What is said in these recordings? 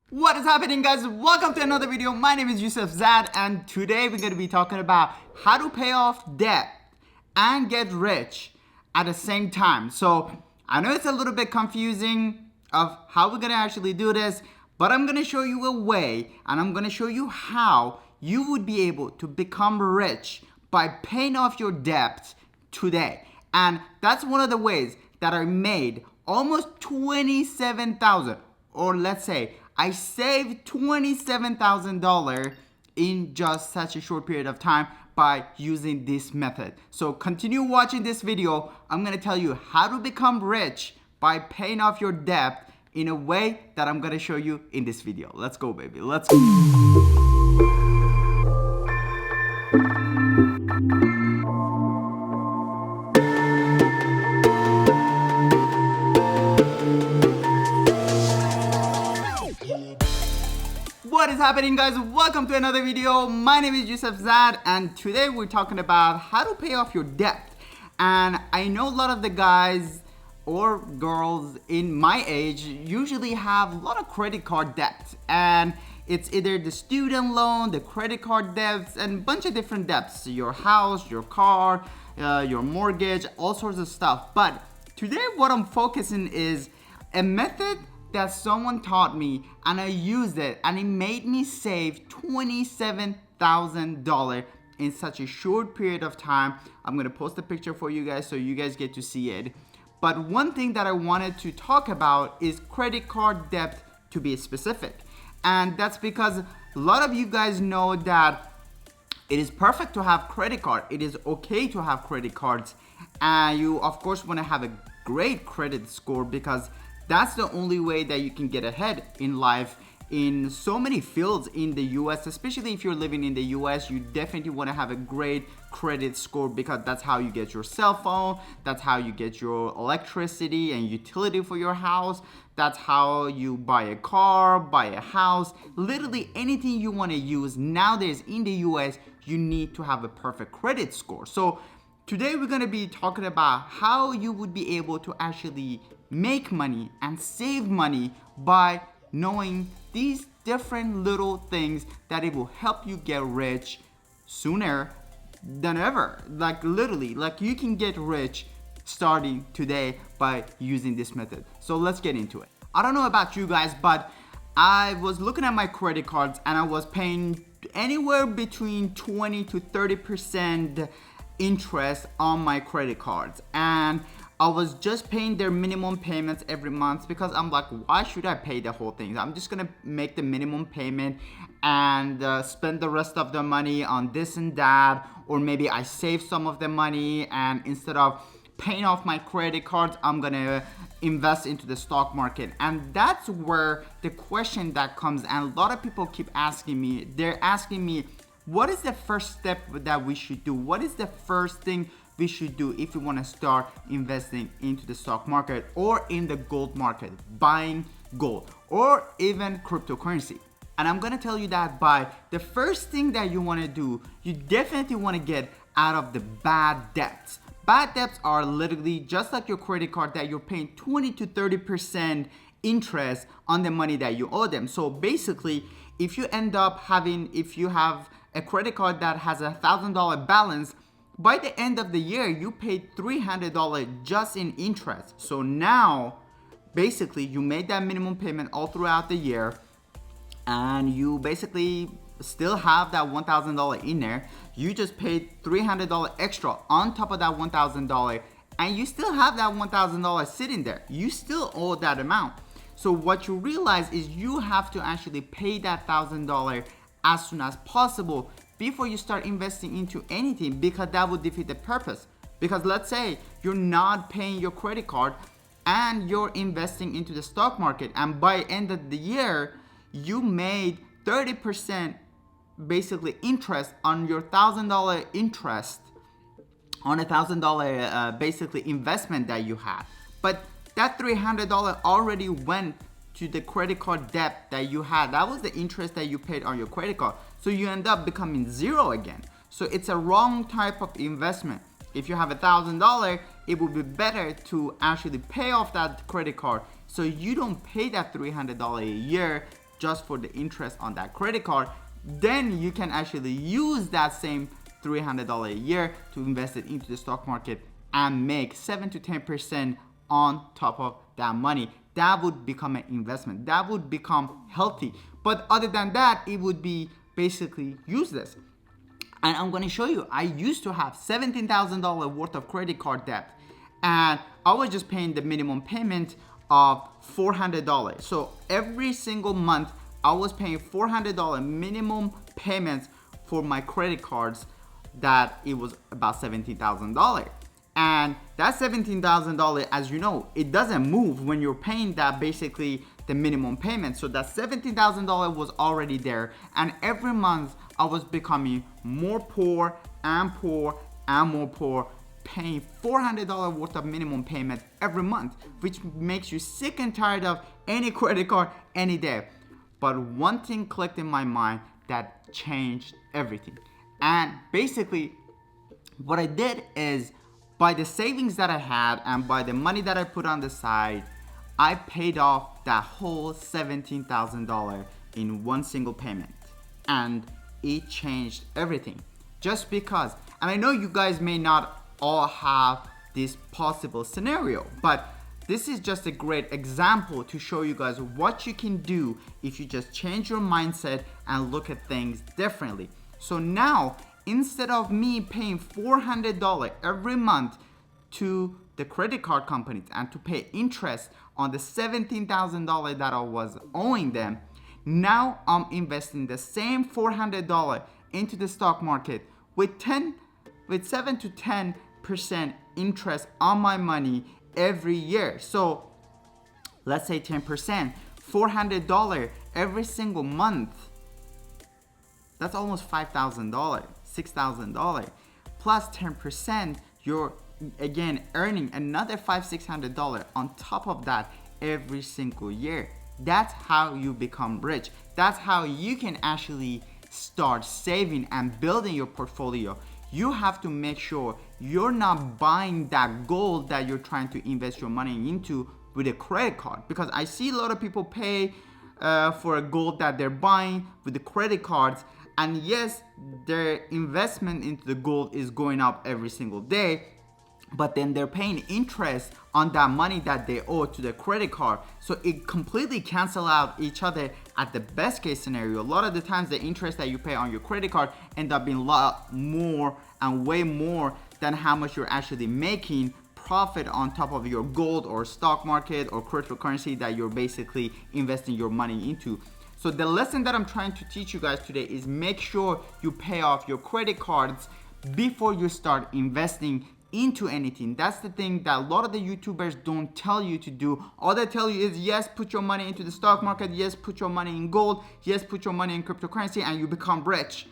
What is happening, guys? Welcome to another video. My name is Yousef Zad, and today we're going to be talking about how to pay off debt and get rich at the same time. So I know it's a little bit confusing of how we're going to actually do this, but I'm going to show you a way, and I'm going to show you how you would be able to become rich by paying off your debt today. And that's one of the ways that I made almost 27,000, or let's say I saved $27,000 in just such a short period of time by using this method. So continue watching this video. I'm gonna tell you how to become rich by paying off your debt in a way that I'm gonna show you in this video. Let's go, baby. Let's go. What is happening, guys? Welcome to another video. My name is Yousef Zad, and today we're talking about how to pay off your debt. And I know a lot of the guys or girls in my age usually have a lot of credit card debt, and it's either the student loan, the credit card debts, and a bunch of different debts: your house, your car, your mortgage, all sorts of stuff. But today what I'm focusing is a method that someone taught me, and I used it, and it made me save $27,000 in such a short period of time. I'm gonna post a picture for you guys so you guys get to see it. But one thing that I wanted to talk about is credit card debt, to be specific. And that's because a lot of you guys know that it is perfect to have credit card. It is okay to have credit cards, and you of course want to have a great credit score, because that's the only way that you can get ahead in life in so many fields in the US. Especially if you're living in the US, you definitely want to have a great credit score, because that's how you get your cell phone, that's how you get your electricity and utility for your house, that's how you buy a car, buy a house. Literally anything you want to use nowadays in the US, you need to have a perfect credit score. So today we're going to be talking about how you would be able to actually make money and save money by knowing these different little things that it will help you get rich sooner than ever. Like literally, like you can get rich starting today by using this method. So let's get into it. I don't know about you guys, but I was looking at my credit cards and I was paying anywhere between 20 to 30% interest on my credit cards, and I was just paying their minimum payments every month, because I'm like, why should I pay the whole thing? I'm just gonna make the minimum payment and spend the rest of the money on this and that, or maybe I save some of the money, and instead of paying off my credit cards, I'm gonna invest into the stock market. And that's where the question that comes, and a lot of people keep asking me, they're asking me, what is the first step that we should do? What is the first thing we should do if we want to start investing into the stock market or in the gold market, buying gold or even cryptocurrency? And I'm gonna tell you that by the first thing that you want to do, you definitely want to get out of the bad debts. Bad debts are literally just like your credit card, that you're paying 20 to 30% interest on the money that you owe them. So basically, if you have a credit card that has $1,000 balance, by the end of the year, you paid $300 just in interest. So now, basically, you made that minimum payment all throughout the year, and you basically still have that $1,000 in there. You just paid $300 extra on top of that $1,000, and you still have that $1,000 sitting there. You still owe that amount. So what you realize is you have to actually pay that $1,000 as soon as possible before you start investing into anything, because that would defeat the purpose. Because let's say you're not paying your credit card and you're investing into the stock market, and by end of the year you made 30% basically interest on your $1,000 interest on $1,000 basically investment that you had. But that $300 already went to the credit card debt that you had. That was the interest that you paid on your credit card. So you end up becoming zero again. So it's a wrong type of investment. If you have $1,000, it would be better to actually pay off that credit card so you don't pay that $300 a year just for the interest on that credit card, then you can actually use that same $300 a year to invest it into the stock market and make 7 to 10% on top of that money. That would become an investment. That would become healthy. But other than that, it would be basically useless. And I'm going to show you, I used to have $17,000 worth of credit card debt, and I was just paying the minimum payment of $400. So every single month, I was paying $400 minimum payments for my credit cards, that it was about $17,000. And that $17,000, as you know, it doesn't move when you're paying that basically the minimum payment. So that $17,000 was already there. And every month I was becoming more poor and poor and more poor, paying $400 worth of minimum payment every month, which makes you sick and tired of any credit card any day. But one thing clicked in my mind that changed everything. And basically what I did is, by the savings that I had and by the money that I put on the side, I paid off that whole $17,000 in one single payment. And it changed everything. Just because, and I know you guys may not all have this possible scenario, but this is just a great example to show you guys what you can do if you just change your mindset and look at things differently. So now, instead of me paying $400 every month to the credit card companies and to pay interest on the $17,000 that I was owing them, now I'm investing the same $400 into the stock market with 7 to 10% interest on my money every year. So let's say 10%, $400 every single month. That's almost $5,000, $6,000. Plus 10%, you're again earning another $500-$600 on top of that every single year. That's how you become rich. That's how you can actually start saving and building your portfolio. You have to make sure you're not buying that gold that you're trying to invest your money into with a credit card, because I see a lot of people pay for a gold that they're buying with the credit cards. And yes, their investment into the gold is going up every single day, but then they're paying interest on that money that they owe to the credit card. So it completely cancel out each other at the best case scenario. A lot of the times the interest that you pay on your credit card end up being a lot more and way more than how much you're actually making profit on top of your gold or stock market or cryptocurrency that you're basically investing your money into. So the lesson that I'm trying to teach you guys today is make sure you pay off your credit cards before you start investing into anything. That's the thing that a lot of the YouTubers don't tell you to do. All they tell you is, yes, put your money into the stock market, yes, put your money in gold, yes, put your money in cryptocurrency and you become rich.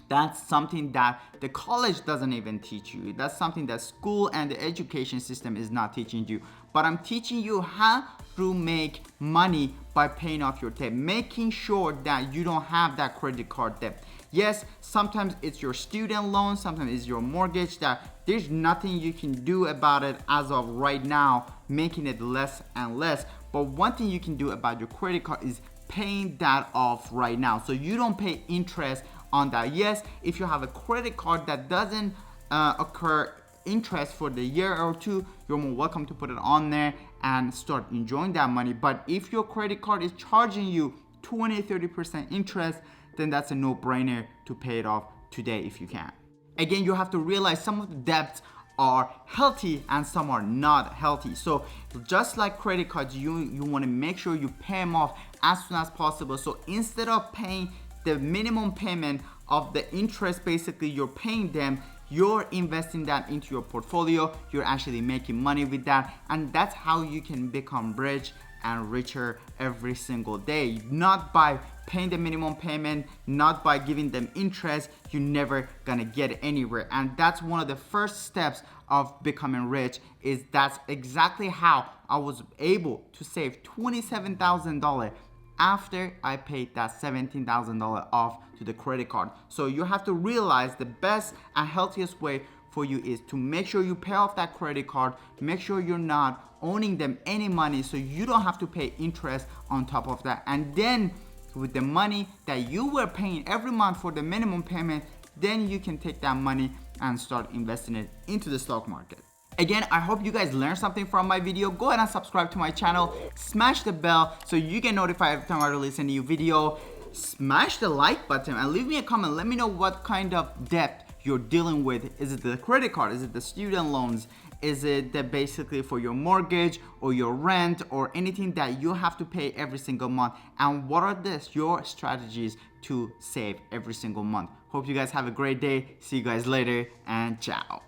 That's something that the college doesn't even teach you. That's something that school and the education system is not teaching you. But I'm teaching you how to make money by paying off your debt, making sure that you don't have that credit card debt. Yes, sometimes it's your student loan, sometimes it's your mortgage that there's nothing you can do about it as of right now, making it less and less. But one thing you can do about your credit card is paying that off right now, so you don't pay interest on that. Yes, if you have a credit card that doesn't occur interest for the year or two, you're more welcome to put it on there and start enjoying that money. But if your credit card is charging you 20-30% interest, then that's a no-brainer to pay it off today if you can. Again, you have to realize some of the debts are healthy and some are not healthy. So just like credit cards, you want to make sure you pay them off as soon as possible. So instead of paying the minimum payment of the interest, basically you're paying them, you're investing that into your portfolio, you're actually making money with that, and that's how you can become rich and richer every single day. Not by paying the minimum payment, not by giving them interest. You're never gonna get anywhere. And that's one of the first steps of becoming rich. Is that's exactly how I was able to save $27,000 after I paid that $17,000 off to the credit card. So you have to realize the best and healthiest way for you is to make sure you pay off that credit card, make sure you're not owning them any money so you don't have to pay interest on top of that. And then with the money that you were paying every month for the minimum payment, then you can take that money and start investing it into the stock market. Again, I hope you guys learned something from my video. Go ahead and subscribe to my channel. Smash the bell so you get notified every time I release a new video. Smash the like button and leave me a comment. Let me know what kind of debt you're dealing with. Is it the credit card? Is it the student loans? Is it that basically for your mortgage or your rent or anything that you have to pay every single month? And what are your strategies to save every single month? Hope you guys have a great day. See you guys later and ciao.